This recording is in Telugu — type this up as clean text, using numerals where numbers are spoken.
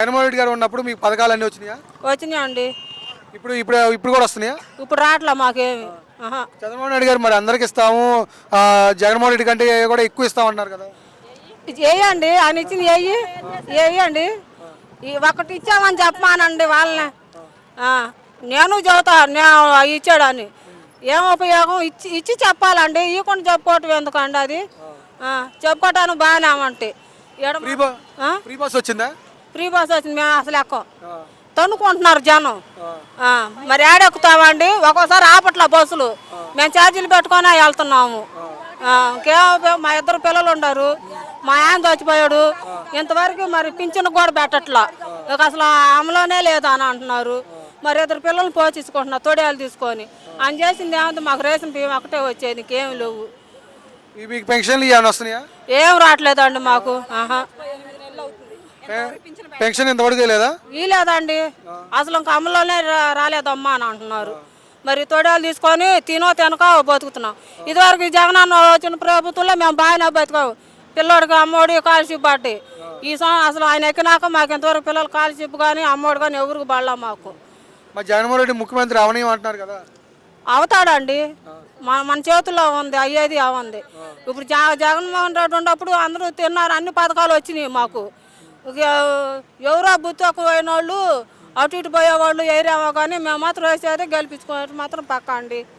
జగన్మోహన్ రెడ్డి గారు ఉన్నప్పుడు మీకు పథకాలన్నీ వచ్చినాయా? వచ్చినాయండి. ఇప్పుడు ఇప్పుడు ఇప్పుడు కూడా వస్తున్నాయా? ఇప్పుడు రావట్లే మాకేమి. ఆహా. చంద్రబాబు నాయుడు గారు మరి అందరికి ఇస్తాము, జగన్మోహన్ రెడ్డి కంటే కూడా ఎక్కువ ఇస్తామన్నారు కదా. వేయండి, ఆయన ఇచ్చింది వేయండి. ఒకటి ఇచ్చామని చెప్పమానండి వాళ్ళని. నేను చదువుతా నేను ఇచ్చాడని ఏం ఉపయోగం? ఇచ్చి చెప్పాలండి, ఇవ్వకుండా చెప్పుకోవటం ఎందుకండి? అది చెప్పుకోవటానికి బాగానే అంటే ఫ్రీ బస్ వచ్చిందా? ఫ్రీ బస్ వచ్చింది, మేము అసలు ఎక్కువ తన్నుకుంటున్నారు జనం. మరి ఏడెక్కుతామండి? ఒక్కోసారి ఆపట్ల బస్సులు, మేము ఛార్జీలు పెట్టుకొని వెళ్తున్నాము. మా ఇద్దరు పిల్లలు ఉన్నారు, మా ఆయన చచ్చిపోయాడు, ఇంతవరకు మరి పింఛను కూడా పెట్టట్లా, అసలు అమలునే లేదు అని అంటున్నారు. మరి ఇద్దరు పిల్లల్ని పోషించుకుంటున్నారు తొడియాలు తీసుకొని. అని చేసింది ఏమంటే మాకు రేషన్ బియ్యం ఒకటే వచ్చేది, ఇంకేం లేవు. మీకు పెన్షన్లు ఏమైనా వస్తున్నాయా? ఏం రావట్లేదండి మాకు. పెన్షన్ ఇంతవరకు లేదా? లేదండి, అసలు ఇంకా అమలులోనే రాలేదమ్మా అని అంటున్నారు. మరి తొడియాలు తీసుకొని తినక బతుకుతున్నాం. ఇదివరకు జగనన్న వచ్చిన ప్రభుత్వంలో మేము బాగానే బతుకాము, పిల్లోడికి అమ్మోడి కాల్షిప్ పట్టి. ఈ అసలు ఆయన ఎక్కినాక మాకు ఇంతవరకు పిల్లలు కాల్షిప్ కానీ అమ్మోడు కానీ ఎవరికి పడలా మాకు. జగన్మోహన్ రెడ్డి ముఖ్యమంత్రి అవనీయమంటున్నారు కదా. అవుతాడండి, మన చేతుల్లో ఉంది, అయ్యేది అవంది. ఇప్పుడు జగన్మోహన్ రెడ్డి ఉన్నప్పుడు అందరూ తిన్నారు, అన్ని పథకాలు వచ్చినాయి మాకు. ఎవరో బుద్ధకు పోయిన వాళ్ళు అటు ఇటు పోయేవాళ్ళు ఏరేమో కానీ మేము మాత్రం వేసేది గెలిపించుకునేది మాత్రం పక్కా అండి.